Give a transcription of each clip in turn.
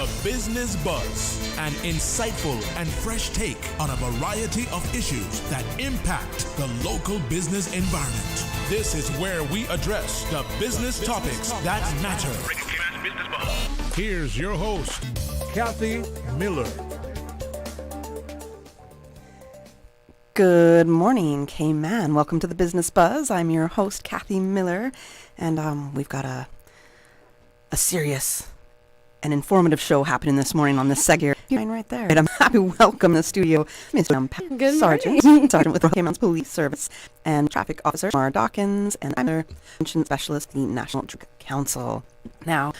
The Business Buzz, an insightful and fresh take on a variety of issues that impact the local business environment. This is where we address the business topics that matter. Here's your host, Kathy Miller. Good morning, K-Man. Welcome to the Business Buzz. I'm your host, Kathy Miller, and we've got a serious and informative show happening this morning on this segment right there. And I'm happy to welcome in the studio Mr. Sergeant with K-Man's Police Service and Traffic Officer Mar Dawkins, and I'm their Prevention Specialist, the National Drug Council. Now,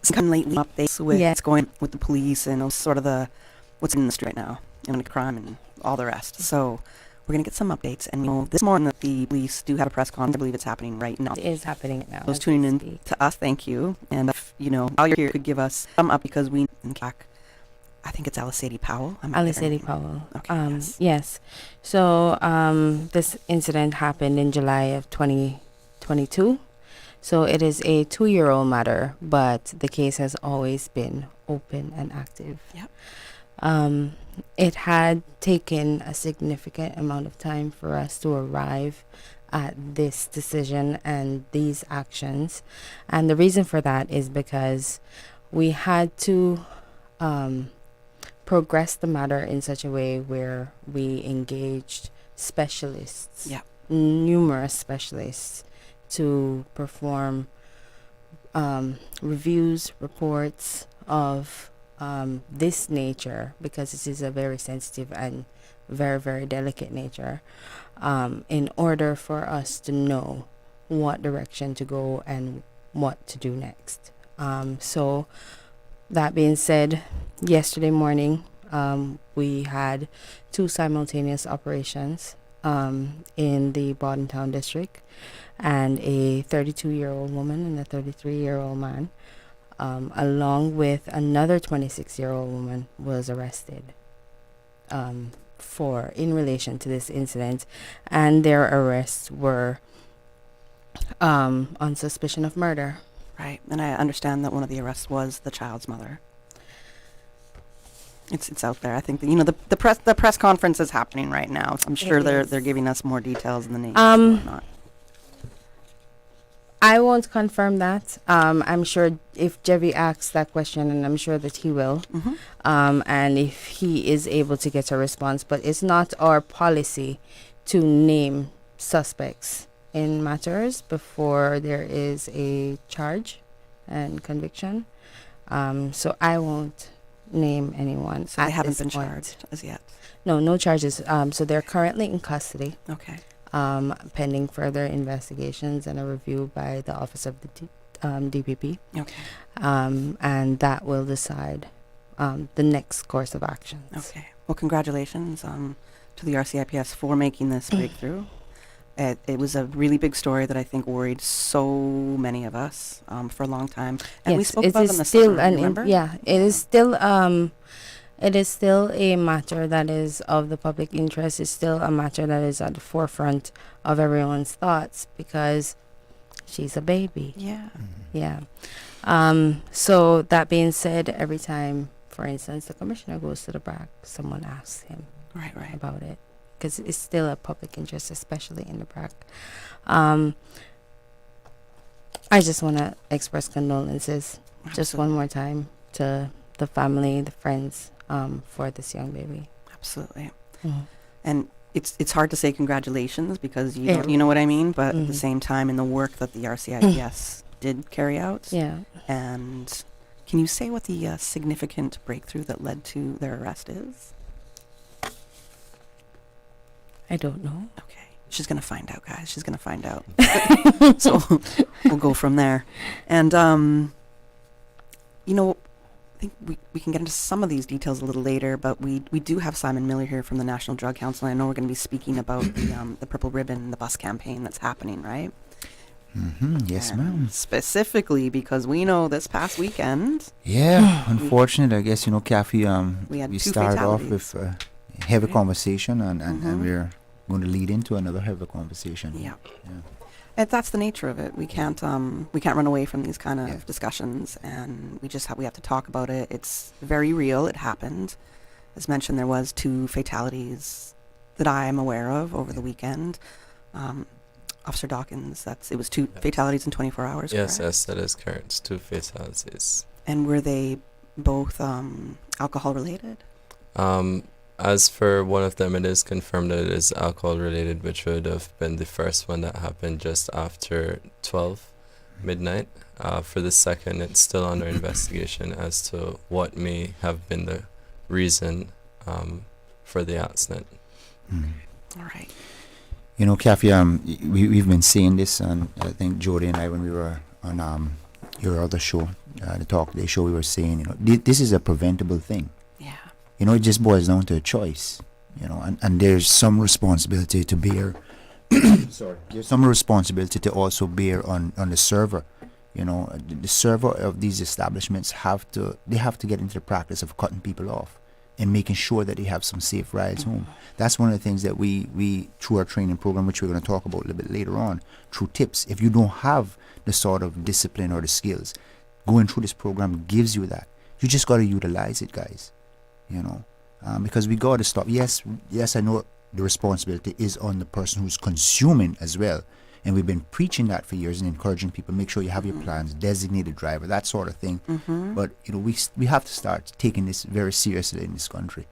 some lately updates with what's going with the police and sort of what's in the street right now, and crime and all the rest. So we're going to get some updates, and we know this morning that the police do have a press conference. I believe it's happening right now. It is happening now. Those tuning in to us, thank you. And if, while you're here, could give us some up, because we back. I think it's Alisadie Powell. Alisadie Powell. Okay, yes. So this incident happened in July of 2022. So it is a 2-year-old matter, but the case has always been open and active. Yep. It had taken a significant amount of time for us to arrive at this decision and these actions. And the reason for that is because we had to progress the matter in such a way where we engaged specialists, numerous specialists, to perform reviews, reports of this nature, because this is a very sensitive and very, very delicate nature, in order for us to know what direction to go and what to do next. So that being said, yesterday morning we had 2 simultaneous operations in the Bordentown district, and a 32-year-old woman and a 33-year-old man, along with another 26-year-old woman, was arrested in relation to this incident, and their arrests were on suspicion of murder. Right, and I understand that one of the arrests was the child's mother. It's out there. I think that, the press conference is happening right now. So I'm sure they're giving us more details in the names and whatnot. I won't confirm that. I'm sure if Jevi asks that question, and I'm sure that he will, and if he is able to get a response. But it's not our policy to name suspects in matters before there is a charge and conviction. So I won't name anyone. So they haven't been charged as yet? No charges. So they're currently in custody. Okay. Pending further investigations and a review by the Office of the DPP. Okay. And that will decide the next course of actions. Okay. Well, congratulations to the RCIPS for making this breakthrough. It was a really big story that I think worried so many of us for a long time. And we spoke about it in the summer, remember? It is still a matter that is of the public interest. It's still a matter that is at the forefront of everyone's thoughts, because she's a baby. Yeah. Yeah. So that being said, every time, for instance, the commissioner goes to the BRAC, someone asks him about it, because it's still a public interest, especially in the BRAC. I just want to express condolences just one more time to the family, the friends, for this young baby. Absolutely. And it's hard to say congratulations, because you know what I mean, but at the same time, in the work that the RCIPS did carry out. Yeah. And can you say what the significant breakthrough that led to their arrest is? I don't know. Okay. She's going to find out, guys. She's going to find out. So we'll go from there. And, I think we can get into some of these details a little later, but we do have Simon Miller here from the National Drug Council. I know we're going to be speaking about the Purple Ribbon, the bus campaign that's happening, right? Yes, And ma'am. specifically because we know this past weekend. Yeah, unfortunate. I guess, Kathy, We started off fatalities. with a heavy conversation, and we're going to lead into another heavy conversation. Yeah. And that's the nature of it. We can't run away from these kind of Yeah. discussions, and we have to talk about it. It's very real. It happened. As mentioned, there was 2 fatalities that I am aware of over the weekend. Officer Dawkins, it was 2 fatalities in 24 hours. Yes, correct? yes, that is correct. It's 2 fatalities. And were they both alcohol related? As for one of them, it is confirmed that it is alcohol related, which would have been the first one that happened just after 12 midnight. For the second, it's still under investigation as to what may have been the reason for the accident. All right. You know, Kathy, we've been seeing this, and I think Jody and I, when we were on your other show, the Talk Day show, we were saying, you know, this is a preventable thing. Yeah. You know, it just boils down to a choice, you know, and there's some responsibility to bear. Sorry. There's some responsibility to also bear on the server. You know, the server of these establishments have to get into the practice of cutting people off and making sure that they have some safe rides home. That's one of the things that we through our training program, which we're going to talk about a little bit later on, through tips. If you don't have the sort of discipline or the skills, going through this program gives you that. You just got to utilize it, guys. You know, because we got to stop. Yes, I know the responsibility is on the person who's consuming as well. And we've been preaching that for years and encouraging people, make sure you have your plans, designated driver, that sort of thing. But, you know, we have to start taking this very seriously in this country.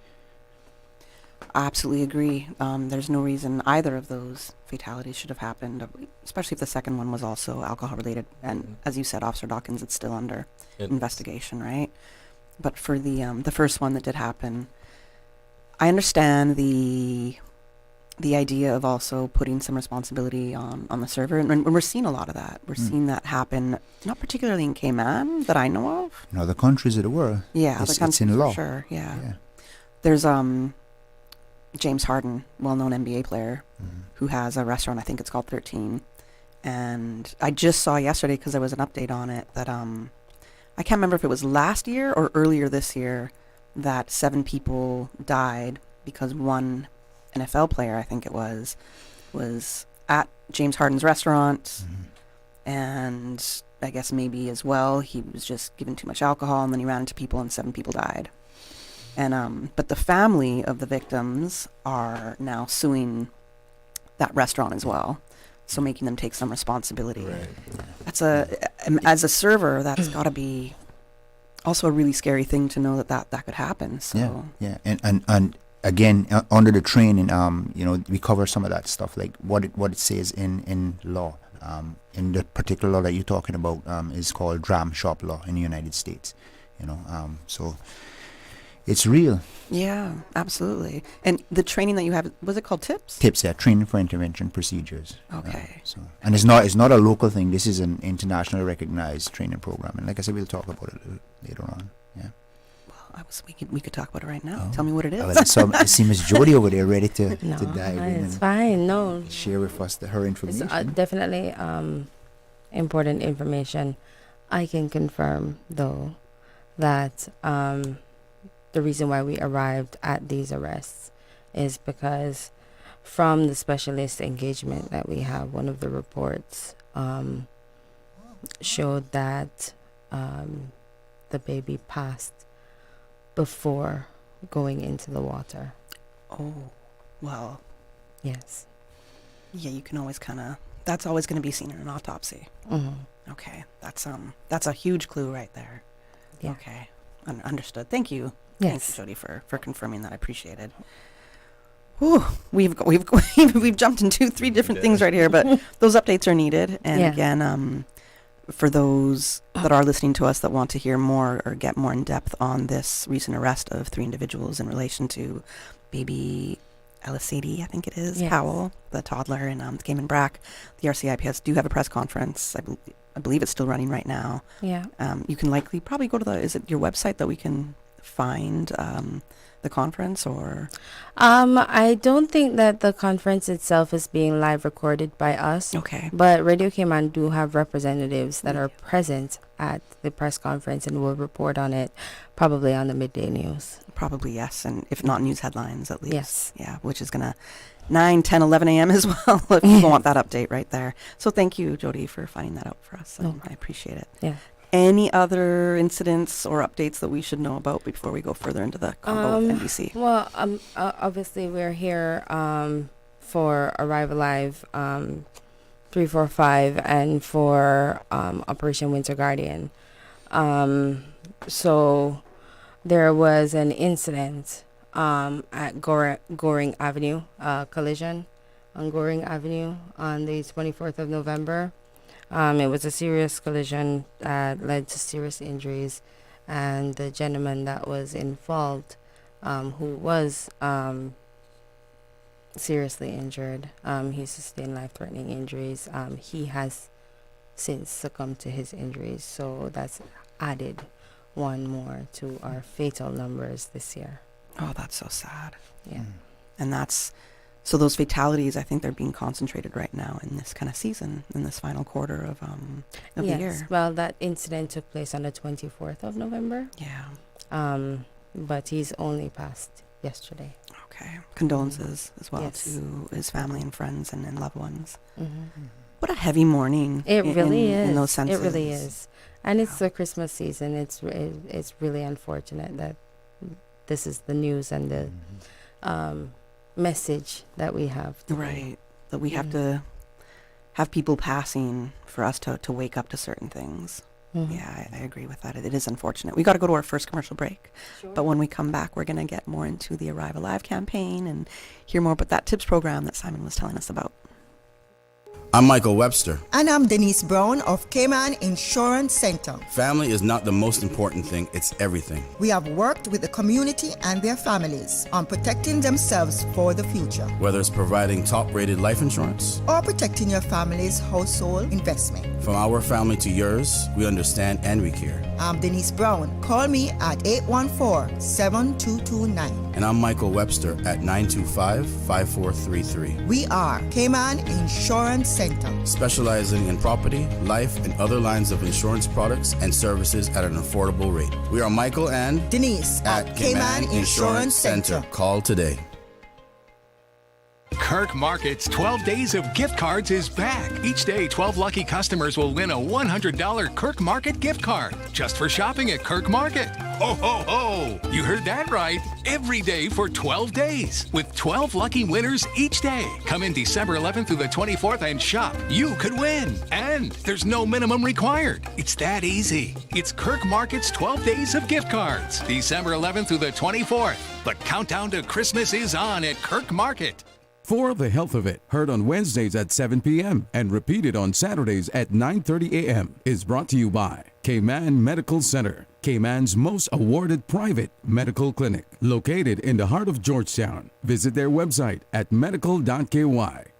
I absolutely agree. There's no reason either of those fatalities should have happened, especially if the second one was also alcohol related. And as you said, Officer Dawkins, it's still under investigation, right? But for the first one that did happen, I understand the idea of also putting some responsibility on the server, and we're seeing a lot of that. We're seeing that happen, not particularly in Cayman that I know of. In other countries of the world, Yeah, it's in law. Sure, yeah. There's James Harden, well-known NBA player, who has a restaurant. I think it's called 13. And I just saw yesterday, because there was an update on it, that I can't remember if it was last year or earlier this year, that 7 people died because one NFL player, I think it was at James Harden's restaurant, and I guess maybe as well he was just given too much alcohol, and then he ran into people and 7 people died. And but the family of the victims are now suing that restaurant as well, so making them take some responsibility. Right. That's as a server, that's got to be also a really scary thing to know that could happen. So yeah, and again, under the training, you know, we cover some of that stuff, like what it says in law. In the particular law that you're talking about, is called dram shop law in the United States. You know, so it's real. Yeah, absolutely. And the training that you have, was it called TIPS? TIPS, yeah, training for intervention procedures. Okay. So, and it's not a local thing. This is an internationally recognized training program, and like I said, we'll talk about it later on. Yeah. Well, we could talk about it right now. Tell me what it is. I see Miss Jody over there ready to No, dive in it's and fine. No, share with us her it's information. definitely important information. I can confirm, though, that the reason why we arrived at these arrests is because from the specialist engagement that we have, one of the reports showed that the baby passed before going into the water. Oh, well, Yes. yeah, you can always that's always going to be seen in an autopsy. Okay, that's a huge clue right there. Yeah. Okay, understood. Thank you. Yes. Thank you, Jody, for confirming that. I appreciate it. Whew, we've jumped into 3 different things right here, but those updates are needed. And Yeah. again, for those that are listening to us that want to hear more or get more in depth on this recent arrest of 3 individuals in relation to baby Elisady, I think it is, Yes. Howell, the toddler in Cayman Brac, the RCIPS do have a press conference. I believe it's still running right now. Yeah. You can probably go to is it your website that we can find the conference, or? I don't think that the conference itself is being live recorded by us. Okay. But Radio Cayman do have representatives that are present at the press conference, and we'll report on it probably on the midday news. Probably, yes, and if not news headlines, at least. Yes. Yeah, which is going to 9, 10, 11 a.m. as well, if you want that update right there. So thank you, Jody, for finding that out for us. I appreciate it. Yeah. Any other incidents or updates that we should know about before we go further into the combo with NDC? Well, obviously we're here for Arrive Alive 345 and for Operation Winter Guardian. So there was an incident at Goring Avenue, collision on Goring Avenue on the 24th of November. It was a serious collision that led to serious injuries, and the gentleman that was involved, who was seriously injured, he sustained life-threatening injuries. He has since succumbed to his injuries, so that's added one more to our fatal numbers this year. Oh, that's so sad. Yeah. And so those fatalities, I think they're being concentrated right now in this kind of season, in this final quarter of the year. Yes, well, that incident took place on the 24th of November. Yeah. But he's only passed yesterday. Okay. Condolences as well Yes. to his family and friends and loved ones. Mm-hmm. What a heavy morning. It really is. In those senses. It really is. And it's the Christmas season. It's really unfortunate that this is the news and the message that we have today. Right. That we have to have people passing for us to wake up to certain things. Mm-hmm. Yeah, I agree with that. It is unfortunate. We got to go to our first commercial break. Sure. But when we come back, we're going to get more into the Arrive Alive campaign and hear more about that tips program that Simon was telling us about. I'm Michael Webster. And I'm Denise Brown of Cayman Insurance Center. Family is not the most important thing, it's everything. We have worked with the community and their families on protecting themselves for the future. Whether it's providing top-rated life insurance or protecting your family's household investment. From our family to yours, we understand and we care. I'm Denise Brown. Call me at 814-7229. And I'm Michael Webster at 925-5433. We are Cayman Insurance Center. Specializing in property, life, and other lines of insurance products and services at an affordable rate. We are Michael and Denise at Cayman Insurance Center. Call today. Kirk Market's 12 Days of Gift Cards is back. Each day, 12 lucky customers will win a $100 Kirk Market gift card just for shopping at Kirk Market. Ho, ho, ho! You heard that right. Every day for 12 days with 12 lucky winners each day. Come in December 11th through the 24th and shop. You could win. And there's no minimum required. It's that easy. It's Kirk Market's 12 Days of Gift Cards. December 11th through the 24th. The countdown to Christmas is on at Kirk Market. For the Health of It, heard on Wednesdays at 7 p.m. and repeated on Saturdays at 9:30 a.m. is brought to you by Cayman Medical Center, Cayman's most awarded private medical clinic, located in the heart of Georgetown. Visit their website at medical.ky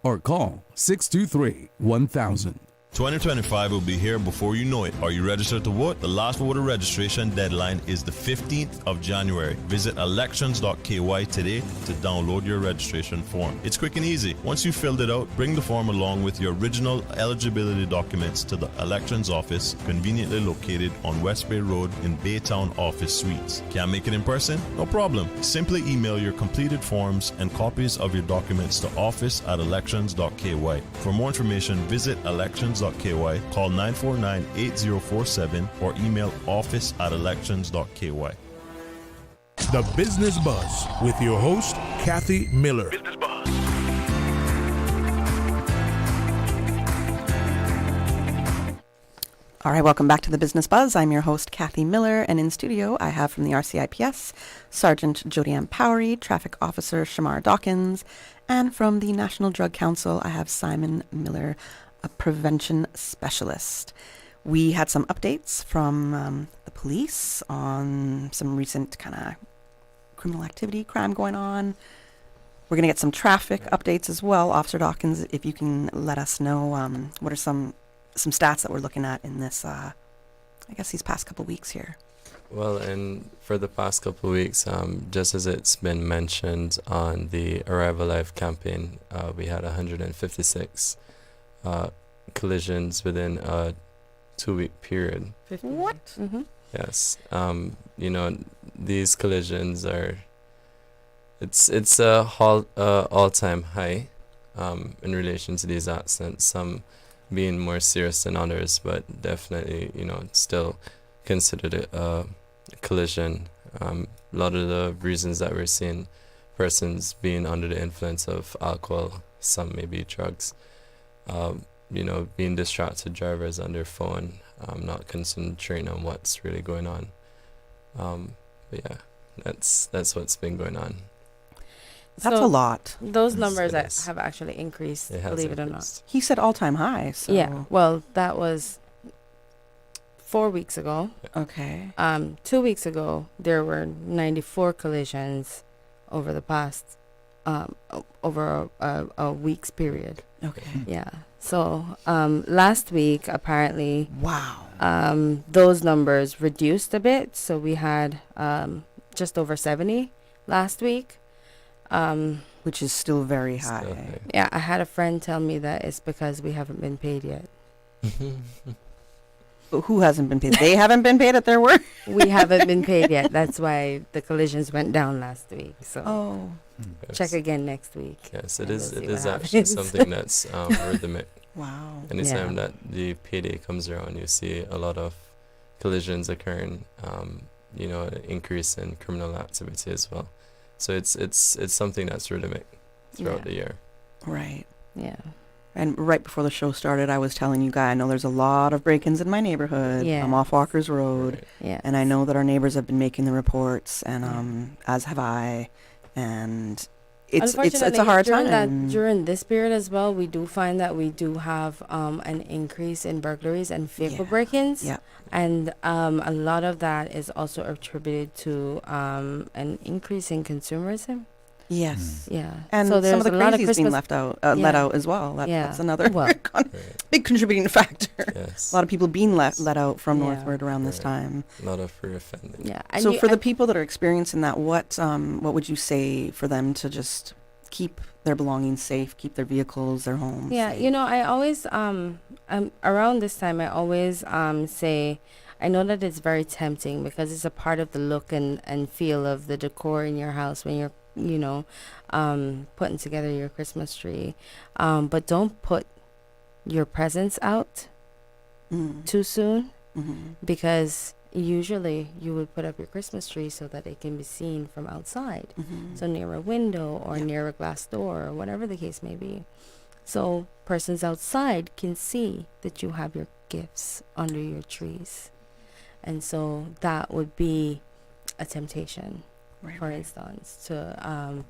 or call 623-1000. 2025 will be here before you know it. Are you registered to vote? The last voter registration deadline is the 15th of January. Visit elections.ky today to download your registration form. It's quick and easy. Once you've filled it out, bring the form along with your original eligibility documents to the elections office, conveniently located on West Bay Road in Baytown Office Suites. Can't make it in person? No problem. Simply email your completed forms and copies of your documents to office@elections.ky. For more information, visit elections.ky, call 949-8047 or email office@elections.ky. The Business Buzz with your host, Kathy Miller. All right, welcome back to the Business Buzz. I'm your host, Kathy Miller, and in studio I have from the RCIPS, Sergeant Jody M. Powery, Traffic Officer Shamar Dawkins, and from the National Drug Council I have Simon Miller, a prevention specialist. We had some updates from the police on some recent kind of criminal activity, crime going on. We're going to get some traffic updates as well. Officer Dawkins, if you can let us know what are some stats that we're looking at in this, I guess these past couple weeks here. Well, and for the past couple of weeks, just as it's been mentioned on the Arrive Alive campaign, we had 156 collisions within a 2-week period. What? Mm-hmm. Yes. You know, these collisions are, it's a all-time high in relation to these accidents, some being more serious than others, but definitely, you know, still considered a collision. A lot of the reasons that we're seeing persons being under the influence of alcohol, some maybe drugs, you know, being distracted drivers on their phone, not concentrating on what's really going on. But yeah, that's what's been going on. That's a lot. Those Yes, numbers it is. have actually increased, It has believe it or not. increased. He said all-time high. So. Yeah. Well, that was 4 weeks ago. Okay. 2 weeks ago, there were 94 collisions over the past, over a week's period. Okay. Yeah. So last week, apparently, Wow. those numbers reduced a bit. So we had just over 70 last week. Which is still very Still high. high. Yeah, I had a friend tell me that it's because we haven't been paid yet. But who hasn't been paid? They haven't been paid at their work? We haven't been paid yet. That's why the collisions went down last week. So Oh. Yes. check again next week. Yes, and it is. we'll It see is what actually happens. something that's rhythmic. Wow. Anytime Yeah. that the payday comes around, you see a lot of collisions occurring. You know, an increase in criminal activity as well. So it's something that's rhythmic throughout Yeah. the year. Right. Yeah. And right before the show started, I was telling you guys, I know there's a lot of break-ins in my neighborhood. Yeah. I'm off Walker's Road. Right. Yeah. And I know that our neighbors have been making the reports, and Yeah. as have I. And it's a Unfortunately, hard during time. during this period as well, we do find that we do have an increase in burglaries and vehicle Yeah. break-ins. Yeah. And a lot of that is also attributed to an increase in consumerism. Yes. Yeah. And so there's some of the a lot of crazies being Christmas. let Yeah. out as well. Yeah. That's another Well, Right. big contributing factor. Yes. A lot of people being let out from Yeah. northward around this Right. time. A lot of reoffending. Yeah. And So for the people that are experiencing that, what would you say for them to just keep their belongings safe, keep their vehicles, their homes? Yeah, safe? you know, I always around this time I always say I know that it's very tempting because it's a part of the look and feel of the decor in your house when you're, you know, putting together your Christmas tree. But don't put your presents out Mm. too soon, Mhm. because usually you would put up your Christmas tree so that it can be seen from outside. Mhm. So near a window or Yeah. near a glass door or whatever the case may be. So persons outside can see that you have your gifts under your trees. And so that would be a temptation, Right, for right. instance, to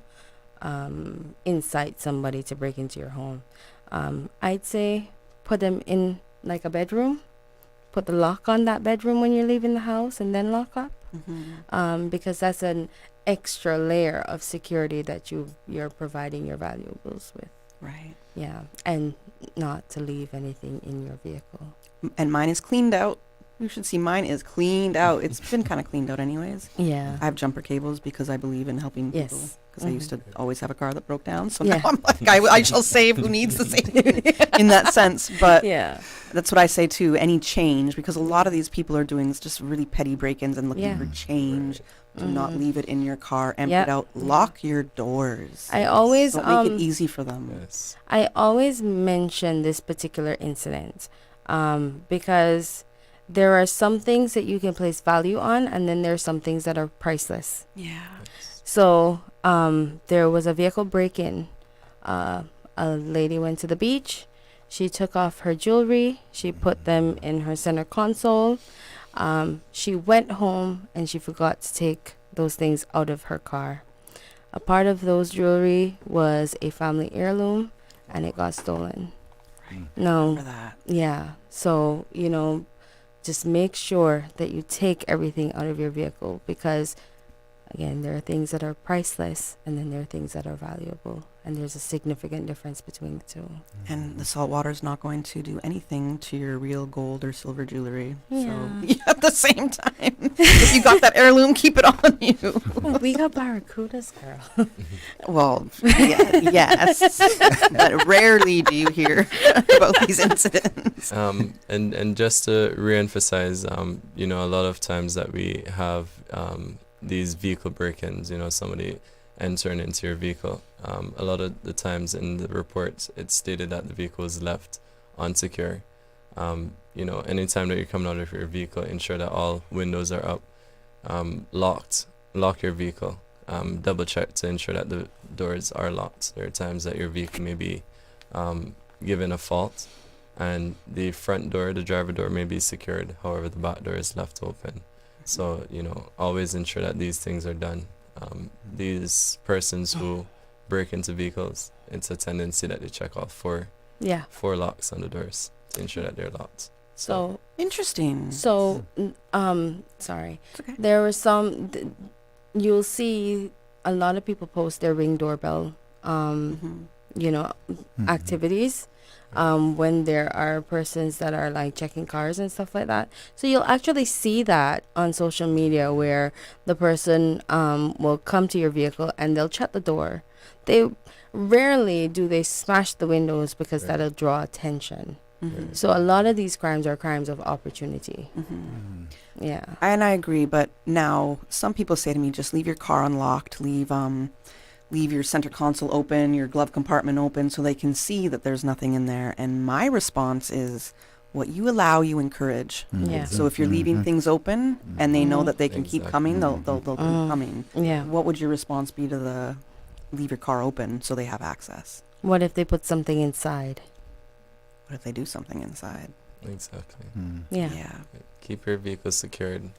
incite somebody to break into your home. I'd say put them in like a bedroom. Put the lock on that bedroom when you're leaving the house and then lock up. Mhm. Because that's an extra layer of security that you're providing your valuables with. Right. Yeah, and not to leave anything in your vehicle. And mine is cleaned out. You should see mine is cleaned out. It's been kind of cleaned out anyways. Yeah. I have jumper cables because I believe in helping people. Yes. Because I used to always have a car that broke down. So Yeah. now I'm like, I shall save who needs to save in that sense. But Yeah. that's what I say too. Any change, because a lot of these people are doing just really petty break-ins and looking Yeah. for change. Do not Mhm. leave it in your car. Empty Yep. it out. Lock your doors. I always Don't make it easy for them. Yes. I always mention this particular incident because there are some things that you can place value on, and then there are some things that are priceless. Yeah. So there was a vehicle break-in. A lady went to the beach. She took off her jewelry. She put them in her center console. She went home and she forgot to take those things out of her car. A part of those jewelry was a family heirloom, and it got stolen. No. For that. Yeah. So, you know, just make sure that you take everything out of your vehicle, because Again, there are things that are priceless, and then there are things that are valuable, and there's a significant difference between the two. And the salt water is not going to do anything to your real gold or silver jewelry. Yeah. So at the same time, if you got that heirloom, keep it on you. Well, we got barracudas, girl. Well, yes, but rarely do you hear about these incidents. And just to reemphasize, you know, a lot of times that we have these vehicle break-ins, you know, somebody entering into your vehicle. A lot of the times in the reports, it's stated that the vehicle is left unsecure. You know, anytime that you're coming out of your vehicle, ensure that all windows are up, lock your vehicle. Double check to ensure that the doors are locked. There are times that your vehicle may be given a fault, and the front door, the driver door, may be secured. However, the back door is left open. So, you know, always ensure that these things are done. These persons who break into vehicles, it's a tendency that they check all four locks on the doors to ensure that they're locked. So interesting. So, sorry. Okay. There were some. You'll see a lot of people post their Ring doorbell, you know, activities. When there are persons that are like checking cars and stuff like that. So you'll actually see that on social media where the person will come to your vehicle and they'll shut the door. They rarely do they smash the windows because that'll draw attention. So a lot of these crimes are crimes of opportunity. Yeah. And I agree, but now some people say to me, just leave your car unlocked, leave your center console open, your glove compartment open, so they can see that there's nothing in there. And my response is, what you allow, you encourage. Yeah. So if you're leaving things open and they know that they can keep coming, they'll keep coming. Yeah. What would your response be to the leave your car open so they have access? What if they put something inside? What if they do something inside? Exactly. Yeah. Keep your vehicle secured.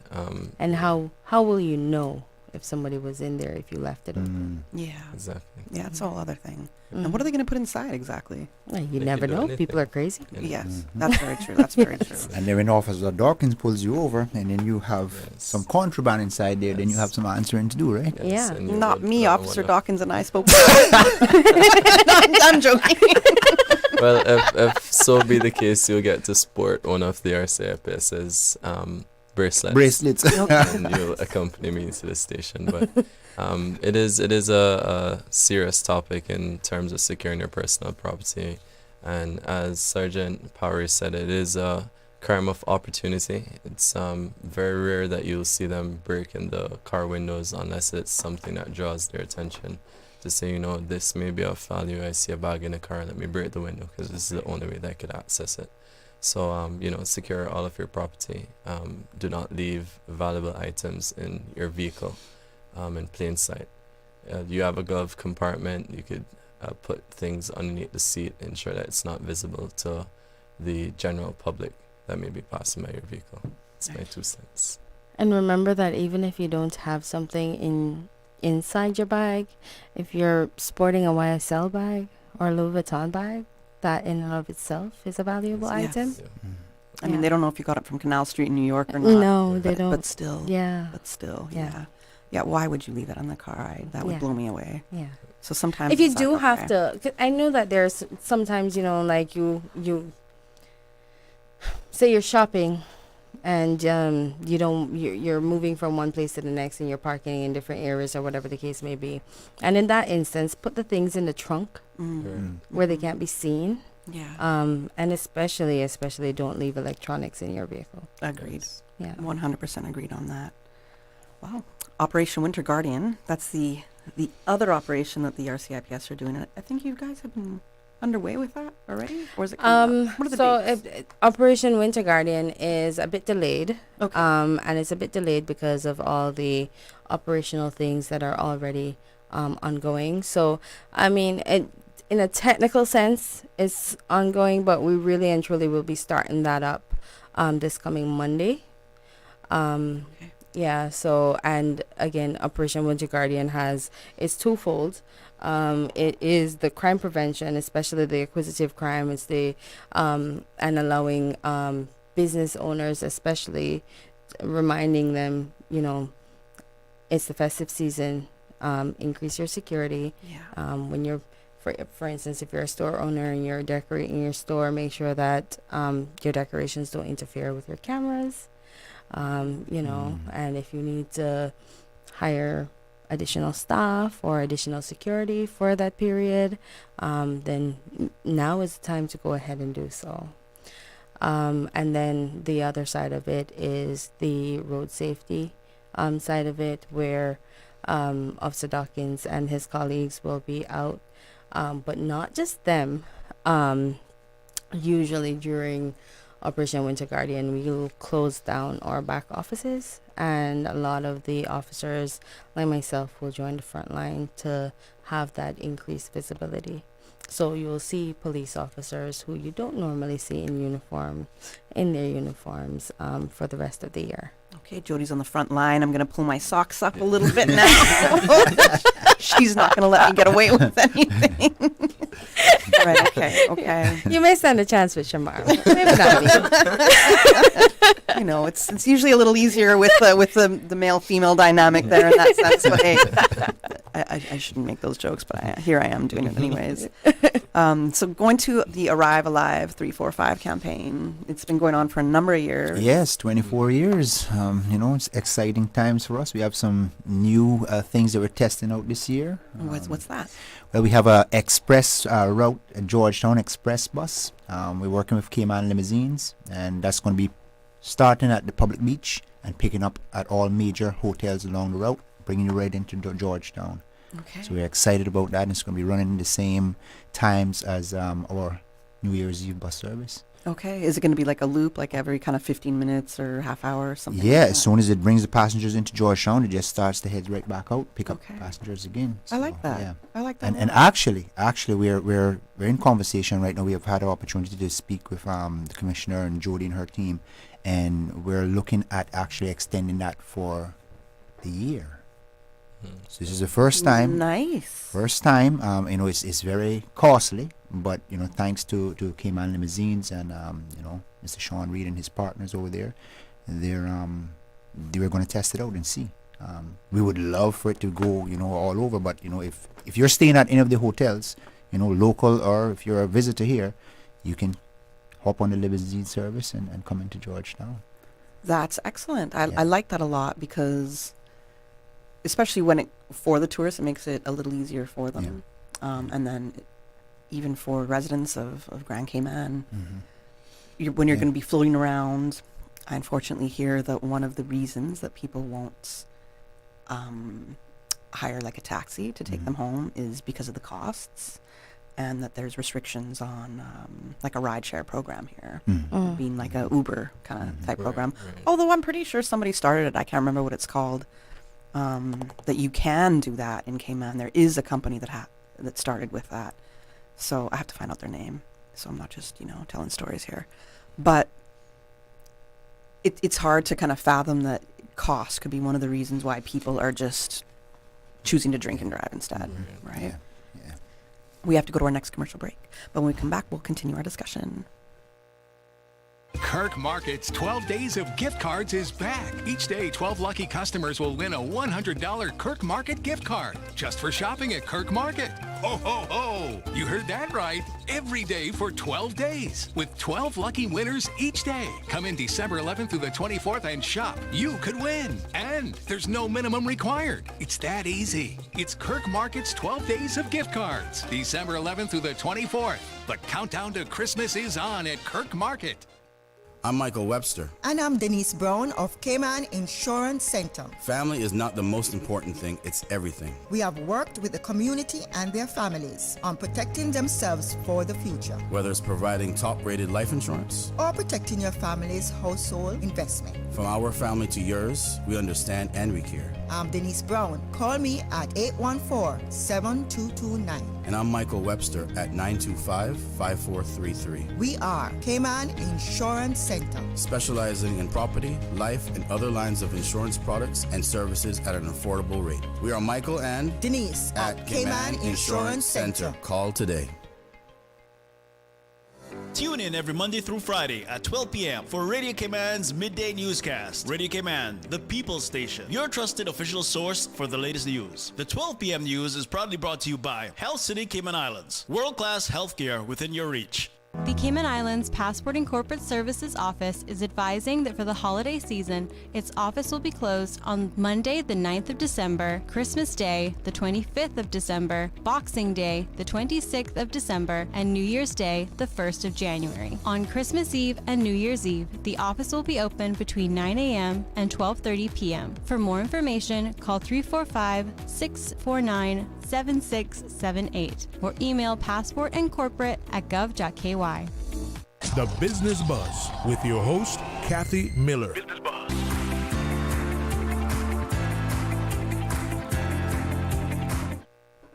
And how will you know if somebody was in there if you left it open? Yeah. Exactly. Yeah, it's a whole other thing. And what are they going to put inside exactly? Well, you They never can do know. anything. People are crazy. Yes, that's very true. That's very true. And then when Officer Dawkins pulls you over, and then you have some contraband inside there, then you have some answering to do, right? Yeah. and you Not would me, put on Officer one of- Dawkins and I spoke. I'm joking. Well, if so be the case, you'll get to sport one of the RCIPS's bracelets. And you'll accompany me to the station. But it is a serious topic in terms of securing your personal property. And as Sergeant Powery said, it is a crime of opportunity. It's very rare that you'll see them break in the car windows unless it's something that draws their attention to say, you know, this may be of value. I see a bag in the car, let me break the window because this is the only way that I could access it. So, you know, secure all of your property. Do not leave valuable items in your vehicle in plain sight. You have a glove compartment. You could put things underneath the seat, ensure that it's not visible to the general public that may be passing by your vehicle. It's my 2 cents. And remember that even if you don't have something inside your bag, if you're sporting a YSL bag or a Louis Vuitton bag, that in and of itself is a valuable Yes. item. Yeah. I mean, they don't know if you got it from Canal Street in New York or not. No, they but, don't. But still. Yeah. But still, Yeah. yeah. Yeah, why would you leave it on the car? That would Yeah. blow me away. Yeah. So sometimes If you it's do like, have okay. to, 'cause I know that there's sometimes, you know, like you say you're shopping and you're moving from one place to the next and you're parking in different areas or whatever the case may be. And in that instance, put the things in the trunk where they can't be seen. Yeah. And especially don't leave electronics in your vehicle. Agreed. Yeah. 100% agreed on that. Wow. Operation Winter Guardian. That's the other operation that the RCIPS are doing. I think you guys have been underway with that already, or is it coming up? What are the dates? Operation Winter Guardian is a bit delayed. Okay. And it's a bit delayed because of all the operational things that are already ongoing. So, I mean, in a technical sense, it's ongoing, but we really and truly will be starting that up this coming Monday. Okay. Yeah, so, and again, Operation Winter Guardian it's twofold. It is the crime prevention, especially the acquisitive crime. It's the and allowing business owners, especially reminding them, you know, it's the festive season. Increase your security. Yeah. When you're, for instance, if you're a store owner and you're decorating your store, make sure that your decorations don't interfere with your cameras. And if you need to hire additional staff or additional security for that period, then now is the time to go ahead and do so. And then the other side of it is the road safety side of it, where Officer Dawkins and his colleagues will be out, but not just them. Usually during Operation Winter Guardian, we will close down our back offices, and a lot of the officers, like myself, will join the front line to have that increased visibility. So you will see police officers who you don't normally see in their uniforms for the rest of the year. Okay, Jody's on the front line. I'm going to pull my socks up a little bit now. She's not going to let me get away with anything. Right, okay. You may stand a chance with Shamar. Maybe not me. You know, it's usually a little easier with the male-female dynamic there in that sense. But hey, I shouldn't make those jokes, but here I am doing it anyways. So going to the Arrive Alive 345 campaign, it's been going on for a number of years. Yes, 24 years. It's exciting times for us. We have some new things that we're testing out this year. What's that? Well, we have a express route, a Georgetown express bus. We're working with Cayman Limousines, and that's going to be starting at the public beach and picking up at all major hotels along the route, bringing you right into Georgetown. Okay. So we're excited about that. And it's going to be running the same times as our New Year's Eve bus service. Okay. Is it going to be like a loop, like every kind of 15 minutes or half hour or something? Yeah, like as soon as it brings the passengers into Georgetown, it just starts to head right back out, pick up Okay. passengers again. I like that. Yeah. I like that. And actually, we're in conversation right now. We have had an opportunity to speak with the commissioner and Jody and her team, and we're looking at actually extending that for the year. So this is the first time. Nice. First time. It's very costly, but thanks to Cayman Limousines and Mr. Sean Reed and his partners over there, they were going to test it out and see. We would love for it to go all over, but if you're staying at any of the hotels, local, or if you're a visitor here, you can hop on the limousine service and come into Georgetown. That's excellent. I Yeah. like that a lot because, especially for the tourists, it makes it a little easier for them. And then even for residents of Grand Cayman, when you're Yeah. going to be floating around, I unfortunately hear that one of the reasons that people won't hire like a taxi to take them home is because of the costs, and that there's restrictions on like a rideshare program here, being like a Uber kind of type program. Right. Although I'm pretty sure somebody started it. I can't remember what it's called. That you can do that in Cayman. There is a company that started with that. So I have to find out their name. So I'm not just, telling stories here. But it's hard to kind of fathom that cost could be one of the reasons why people are just choosing to drink and drive instead, right? Yeah. We have to go to our next commercial break. But when we come back, we'll continue our discussion. Kirk Market's 12 Days of Gift Cards is back. Each day, 12 lucky customers will win a $100 Kirk Market gift card just for shopping at Kirk Market. Ho, ho, ho! You heard that right. Every day for 12 days with 12 lucky winners each day. Come in December 11th through the 24th and shop. You could win. And there's no minimum required. It's that easy. It's Kirk Market's 12 Days of Gift Cards. December 11th through the 24th. The countdown to Christmas is on at Kirk Market. I'm Michael Webster. And I'm Denise Brown of Cayman Insurance Center. Family is not the most important thing, it's everything. We have worked with the community and their families on protecting themselves for the future, Whether it's providing top-rated life insurance, or protecting your family's household investment. from our family to yours, we understand and we care. I'm Denise Brown. Call me at 814-7229. And I'm Michael Webster at 925-5433. We are Cayman Insurance Center. Specializing in property, life, and other lines of insurance products and services at an affordable rate. We are Michael and Denise at Cayman Insurance Center. Call today. Tune in every Monday through Friday at 12 p.m. for Radio Cayman's Midday Newscast. Radio Cayman, the People's Station, your trusted official source for the latest news. The 12 p.m. news is proudly brought to you by Health City Cayman Islands. World-class healthcare within your reach. The Cayman Islands Passport and Corporate Services Office is advising that for the holiday season, its office will be closed on Monday, the 9th of December, Christmas Day, the 25th of December, Boxing Day, the 26th of December, and New Year's Day, the 1st of January. On Christmas Eve and New Year's Eve, the office will be open between 9 a.m. and 12:30 p.m. For more information, call 345-649-7678 or email passportandcorporate@gov.ky. The Business Buzz with your host, Kathy Miller.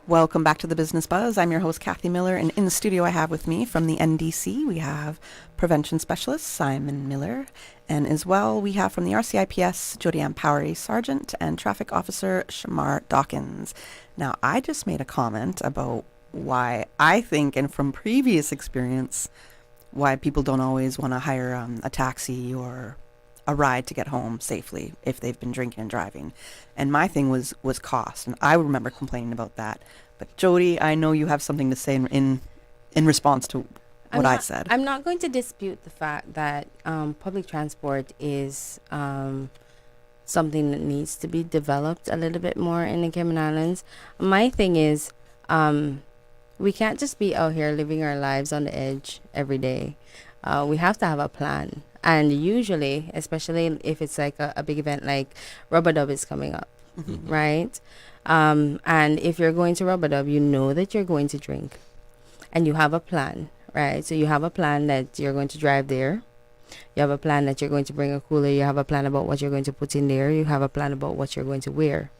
Welcome back to the Business Buzz. I'm your host, Kathy Miller, and in the studio I have with me from the NDC, we have Prevention Specialist Simon Miller, and as well we have from the RCIPS, Jodianne Powery, Sergeant, and Traffic Officer Shamar Dawkins. Now, I just made a comment about why I think, and from previous experience, why people don't always want to hire a taxi or a ride to get home safely if they've been drinking and driving. And my thing was cost, and I remember complaining about that. But Jody, I know you have something to say in response to what I said. I'm not going to dispute the fact that public transport is something that needs to be developed a little bit more in the Cayman Islands. My thing is, we can't just be out here living our lives on the edge every day. We have to have a plan. And usually, especially if it's like a big event like Rubber Dub is coming up, right? And if you're going to Rubber Dub, you know that you're going to drink. And you have a plan, right? So you have a plan that you're going to drive there. You have a plan that you're going to bring a cooler. You have a plan about what you're going to put in there. You have a plan about what you're going to wear.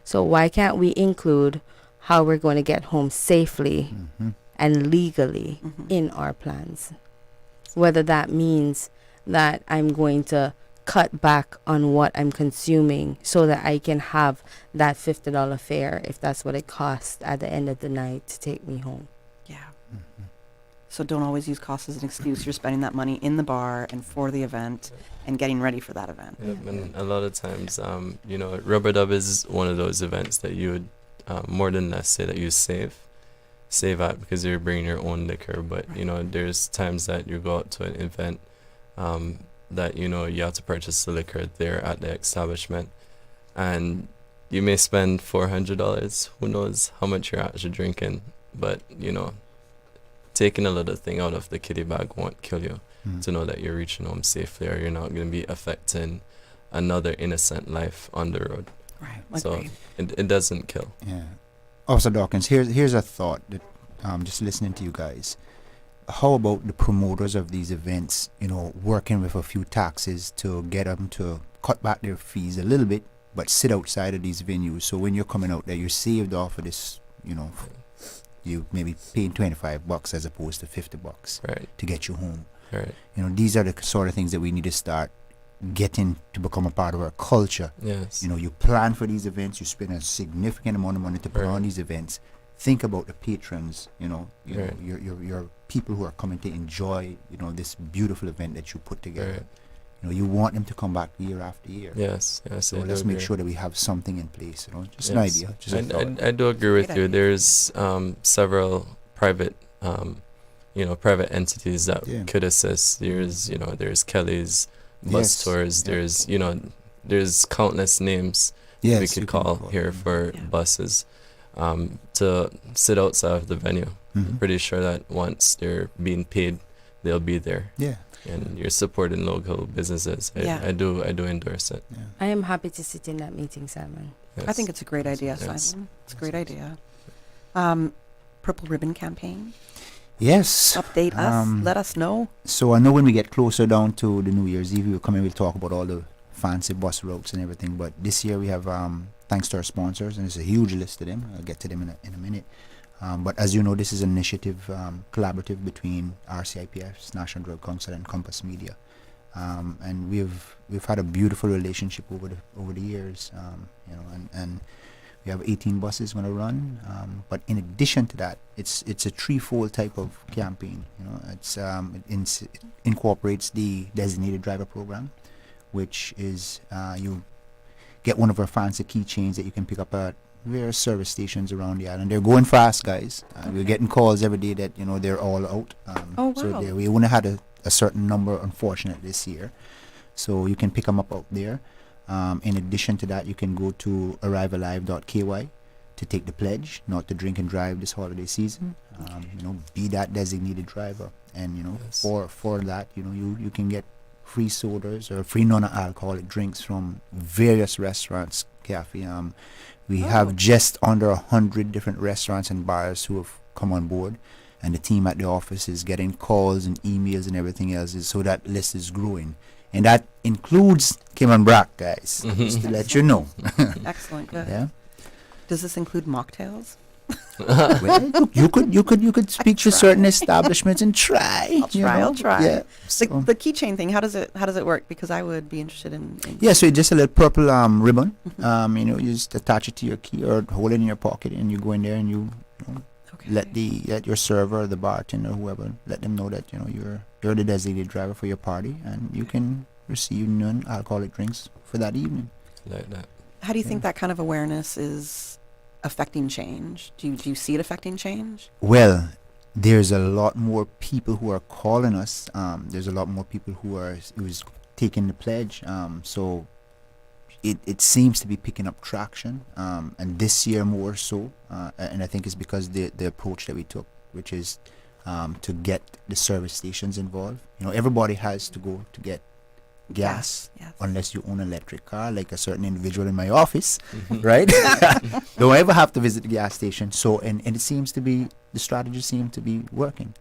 So why can't we include how we're going to get home safely and legally in our plans? Whether that means that I'm going to cut back on what I'm consuming so that I can have that $50 fare if that's what it costs at the end of the night to take me home. Yeah. So don't always use cost as an excuse. You're spending that money in the bar and for the event and getting ready for that event. Yep, and a lot of times, Rubber Dub is one of those events that you would more than less say that you save at because you're bringing your own liquor. But, there's times that you go out to an event that, you have to purchase the liquor there at the establishment. And you may spend $400. Who knows how much you're actually drinking. But, taking a little thing out of the kiddie bag won't kill you to know that you're reaching home safely or you're not going to be affecting another innocent life on the road. Right. So it doesn't kill. Yeah. Officer Dawkins, here's a thought that just listening to you guys. How about the promoters of these events, working with a few taxis to get them to cut back their fees a little bit, but sit outside of these venues. So when you're coming out there, you're saved off of this, you maybe paying $25 as opposed to $50 to get you home. Right. These are the sort of things that we need to start getting to become a part of our culture. Yes. You plan for these events, you spend a significant amount of money to put on these events. Think about the patrons, your people who are coming to enjoy, this beautiful event that you put together. You want them to come back year after year. Yes. So let's make sure that we have something in place. Just an idea. Just a thought. I do agree with you. There's several private, private entities that could assist. There's Kelly's bus tours. There's there's countless names we could call here for buses to sit outside of the venue. I'm pretty sure that once they're being paid, they'll be there. Yeah. And you're supporting local businesses. I do endorse it. Yeah. I am happy to sit in that meeting, Simon. I think it's a great idea, Simon. It's a great idea. Purple Ribbon Campaign. Yes. Update us. Let us know. So I know when we get closer down to the New Year's Eve, we'll come and we'll talk about all the fancy bus routes and everything. But this year we have, thanks to our sponsors, and it's a huge list of them. I'll get to them in a minute. But as you know, this is an initiative, collaborative between RCIPS, National Drug Council, and Compass Media. And we've had a beautiful relationship over the years, and We have 18 buses going to run, but in addition to that, it's a threefold type of campaign. It incorporates the designated driver program, which is you get one of our fancy keychains that you can pick up at various service stations around the island. They're going fast, guys. We're getting calls every day that they're all out. Oh, wow. So we only had a certain number, unfortunately, this year. So you can pick them up out there. In addition to that, you can go to arrivealive.ky to take the pledge not to drink and drive this holiday season. Be that designated driver, and Yes. for that, you can get free sodas or free non-alcoholic drinks from various restaurants, cafe. We have just under 100 different restaurants and bars who have come on board, and the team at the office is getting calls and emails and everything else, so that list is growing. And that includes Cayman Brack, guys, just to let you know. Excellent. Good. Yeah. Does this include mocktails? Well, you could speak to certain establishments and try. I'll try. Yeah. The keychain thing. How does it work? Because I would be interested in Yeah, so it's just a little purple ribbon. You just attach it to your key or hold it in your pocket, and you go in there and you let your server, the bartender, whoever, let them know that you're the designated driver for your party, and you can receive non-alcoholic drinks for that evening. Like that. How do you think that kind of awareness is affecting change? Do you see it affecting change? Well, there's a lot more people who are calling us. There's a lot more people who's taking the pledge. So it seems to be picking up traction, and this year more so. And I think it's because the approach that we took, which is to get the service stations involved. Everybody has to go to get gas, Yes. unless you own an electric car, like a certain individual in my office, right? Don't ever have to visit the gas station. So, and it seems to be, the strategy seems to be working.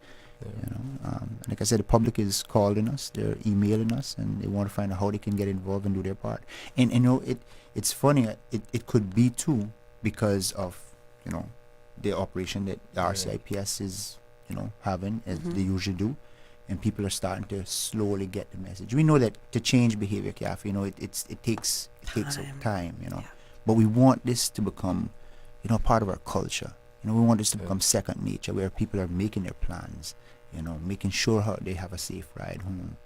Like I said, the public is calling us, they're emailing us, and they want to find out how they can get involved and do their part. And it's funny, it could be too because of the operation that the RCIPS is having, as they usually do, and people are starting to slowly get the message. We know that to change behavior, Kathy, it takes time, but we want this to become part of our culture. We want this to become second nature, where people are making their plans, making sure how they have a safe ride home,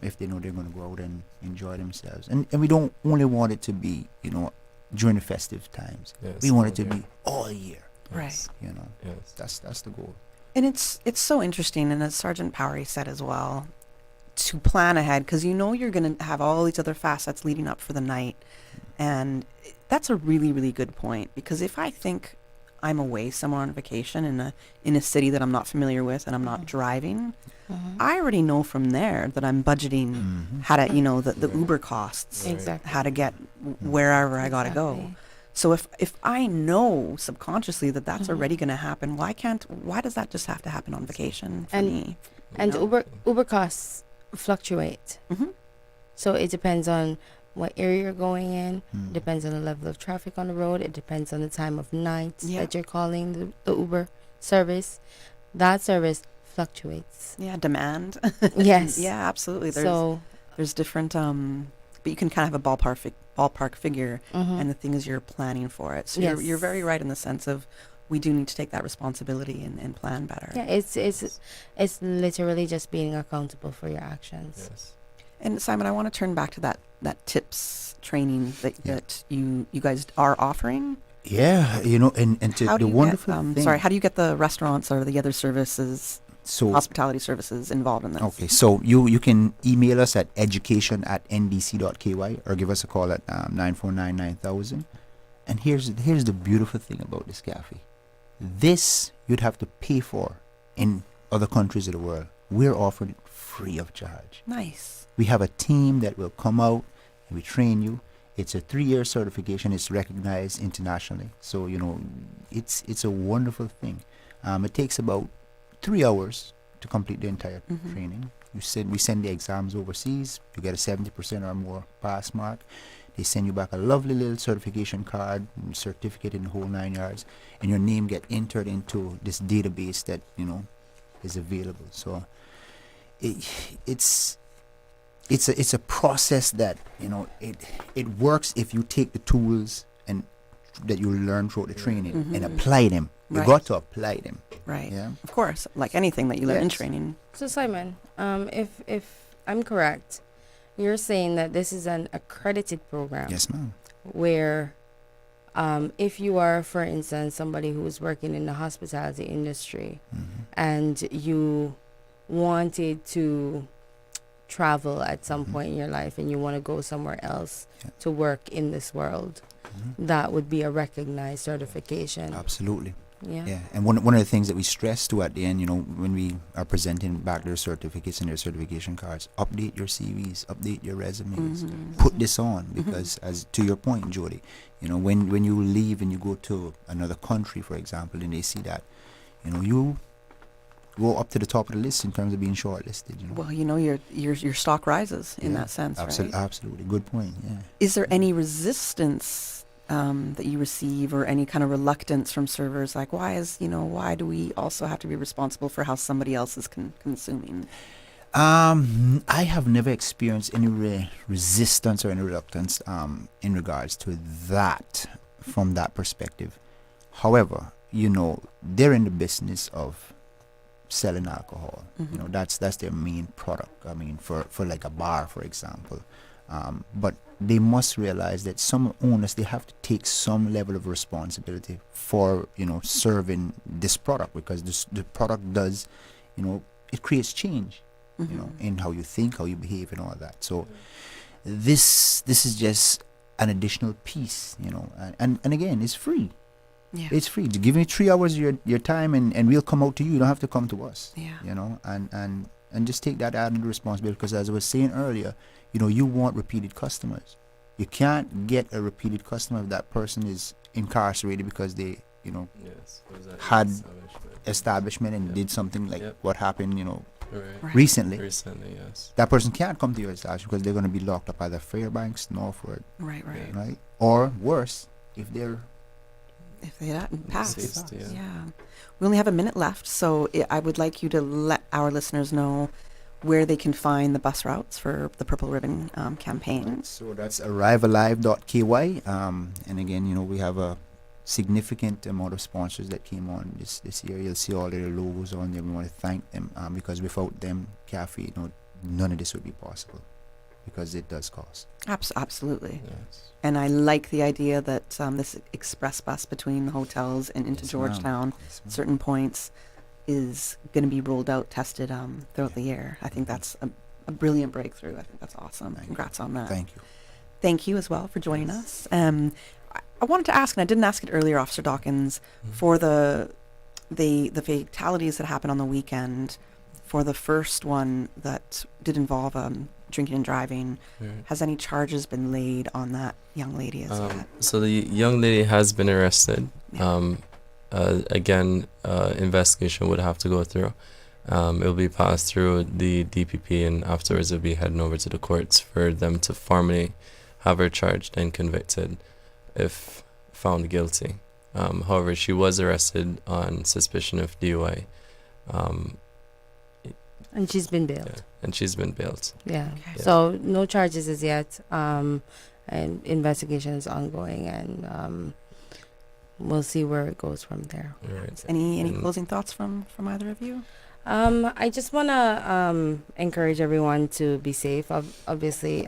if they know they're going to go out and enjoy themselves. And we don't only want it to be during the festive times. Yes, We want it all to year. be all year. Right. Yes. That's the goal. And it's so interesting, and as Sergeant Powery said as well, to plan ahead, because you're going to have all these other facets leading up for the night. And that's a really, really good point, because if I think I'm away somewhere on vacation in a city that I'm not familiar with and I'm not driving, I already know from there that I'm budgeting how to, the Uber costs, Exactly. how to get wherever I got to go. So if I know subconsciously that that's already going to happen, why does that just have to happen on vacation for me? And Uber costs fluctuate. So it depends on what area you're going in. Depends on the level of traffic on the road. It depends on the time of night that you're calling the Uber service. That service fluctuates. Yeah, demand. Yes. Yeah, absolutely. There's different, but you can kind of have a ballpark figure, and the thing is you're planning for it. So you're very right in the sense of we do need to take that responsibility and plan better. Yeah, it's literally just being accountable for your actions. Yes. And Simon, I want to turn back to that tips training that you guys are offering. Yeah, and to How do the you wonderful get, thing. how do you get the restaurants or the other services, hospitality services involved in this? Okay, so you can email us at education@ndc.ky or give us a call at 949-9000. And here's the beautiful thing about this cafe. This you'd have to pay for in other countries of the world. We're offering it free of charge. Nice. We have a team that will come out and we train you. It's a 3-year certification. It's recognized internationally. So, it's a wonderful thing. It takes about 3 hours to complete the entire training. We send the exams overseas. You get a 70% or more pass mark. They send you back a lovely little certification card, certificate in the whole 9 yards, and your name get entered into this database that is available. So it's a process that it works if you take the tools and that you learn throughout the training and apply them. You Right. got to apply them. Right. Yeah. Of course, like anything that you learn in Yes. training. So Simon, if I'm correct, you're saying that this is an accredited program. Yes, ma'am. Where if you are, for instance, somebody who is working in the hospitality industry and you wanted to travel at some point in your life and you want to go somewhere else to work in this world, that would be a recognized certification. Absolutely. Yeah. And one of the things that we stress to at the end, when we are presenting back their certificates and their certification cards, update your CVs, update your resumes, put this on, because as to your point, Jody, when you leave and you go to another country, for example, and they see that, you go up to the top of the list in terms of being shortlisted. Well, your stock rises in that sense, right? Absolutely. Good point. Yeah. Is there any resistance that you receive, or any kind of reluctance from servers, like why do we also have to be responsible for how somebody else is consuming? I have never experienced any resistance or any reluctance in regards to that from that perspective. However, they're in the business of selling alcohol. That's their main product. I mean, for like a bar, for example. But they must realize that some owners, they have to take some level of responsibility for serving this product, because the product does, it creates change, in how you think, how you behave, and all that. So this is just an additional piece, and again, it's free. Yeah. It's free. Give me 3 hours of your time, and we'll come out to you. You don't have to come to us. Yeah. And just take that added responsibility, because as I was saying earlier, you want repeated customers. You can't get a repeated customer if that person is incarcerated because they, had establishment and did something like what happened, recently. Recently, yes. That person can't come to your establishment because they're going to be locked up either Fairbanks, Northwood, Right. or worse, if they pass. Deceased, Yeah. We only have a minute left, so I would like you to let our listeners know where they can find the bus routes for the Purple Ribbon campaign. So that's arrivealive.ky. And again, we have a significant amount of sponsors that came on this year. You'll see all their logos on there. We want to thank them because without them, Cafe, none of this would be possible, because it does cost. Absolutely. Yes. And I like the idea that this express bus between the hotels and into Yes, Georgetown, ma'am. Yes, ma'am. certain points, is going to be rolled out, tested throughout the year. I think that's a brilliant breakthrough. I think that's awesome. Congrats on that. Thank you. Thank you as well for joining us. I wanted to ask, and I didn't ask it earlier, Officer Dawkins, for the fatalities that happened on the weekend, for the first one that did involve drinking and driving, has any charges been laid on that young lady as yet? So the young lady has been arrested. Again, investigation would have to go through. It'll be passed through the DPP, and afterwards it'll be heading over to the courts for them to formally have her charged and convicted if found guilty. However, she was arrested on suspicion of DUI. And she's been bailed. Yeah, and she's been bailed. Yeah. Okay. So no charges as yet. And investigation is ongoing, and we'll see where it goes from there. Right. Any closing thoughts from either of you? I just want to encourage everyone to be safe. Obviously,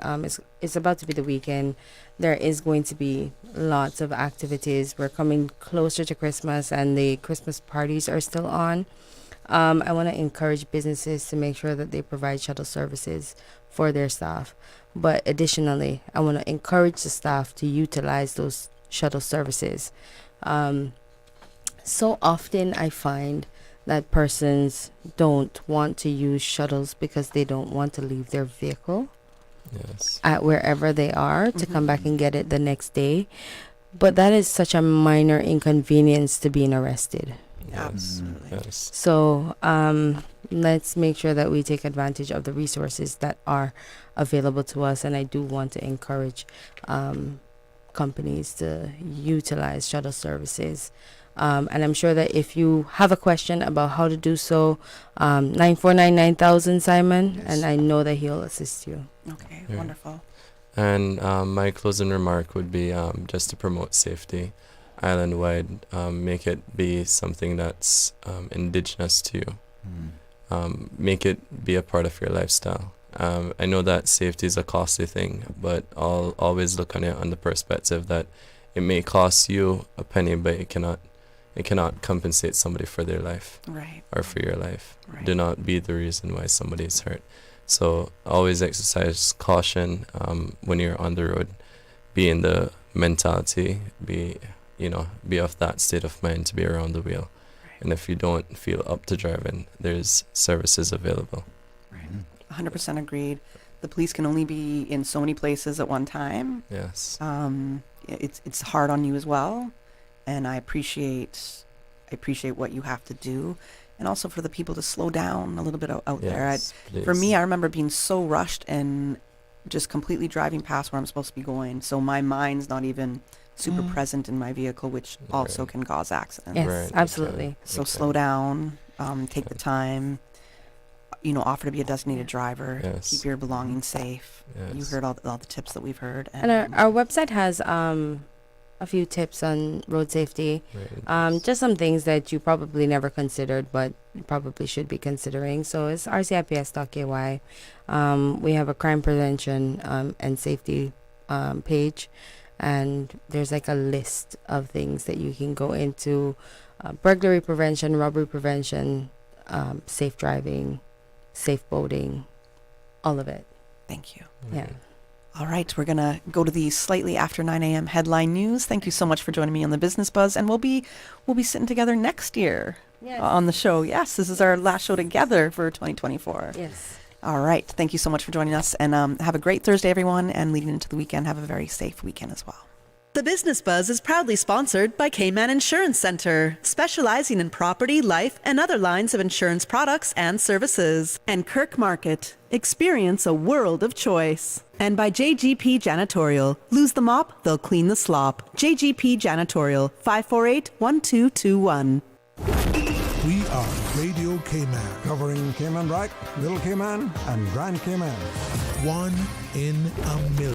it's about to be the weekend. There is going to be lots of activities. We're coming closer to Christmas, and the Christmas parties are still on. I want to encourage businesses to make sure that they provide shuttle services for their staff. But additionally, I want to encourage the staff to utilize those shuttle services. So often I find that persons don't want to use shuttles because they don't want to leave their vehicle at wherever they are to come back and get it the next day. But that is such a minor inconvenience to being arrested. Absolutely. Yes. So let's make sure that we take advantage of the resources that are available to us. And I do want to encourage companies to utilize shuttle services. And I'm sure that if you have a question about how to do so, 949-9000, Simon, Yes. and I know that he'll assist you. Okay, Yeah. wonderful. And my closing remark would be just to promote safety. island-wide. Make it be something that's indigenous to you. Make it be a part of your lifestyle. I know that safety is a costly thing, but I'll always look on it on the perspective that it may cost you a penny, but it cannot compensate somebody for their life, right, or for your life. Right. Do not be the reason why somebody is hurt. So always exercise caution when you're on the road. Be in the mentality, be of that state of mind to be around the wheel. Right. And if you don't feel up to driving, there's services available. Right. 100% agreed. The police can only be in so many places at one time. Yes. It's hard on you as well, and I appreciate what you have to do, and also for the people to slow down a little bit out there. For me, I remember being so rushed and just completely driving past where I'm supposed to be going, so my mind's not even super present in my vehicle, which also can cause accidents. Yes, Right, absolutely. So slow down, take the time. Offer to be a designated driver. Yes. Keep your belongings safe. Yes. You heard all the tips that we've heard. And our website has a few tips on road safety. Right. Just some things that you probably never considered, but you probably should be considering. So it's rcips.ky. We have a crime prevention and safety page, and there's like a list of things that you can go into: burglary prevention, robbery prevention, safe driving, safe boating, all of it. Thank you. Yeah. All right, we're going to go to the slightly after 9 a.m. headline news. Thank you so much for joining me on the Business Buzz, and we'll be sitting together next year on the show. Yes, this is our last show together for 2024. Yes. All right, thank you so much for joining us, and have a great Thursday, everyone, and leading into the weekend, have a very safe weekend as well. The Business Buzz is proudly sponsored by Cayman Insurance Center, specializing in property, life, and other lines of insurance products and services. And Kirk Market, experience a world of choice. And by JGP Janitorial, lose the mop, they'll clean the slop. JGP Janitorial, 548-1221. We are Radio Cayman, covering Cayman Brac, Little Cayman, and Grand Cayman. one in a million.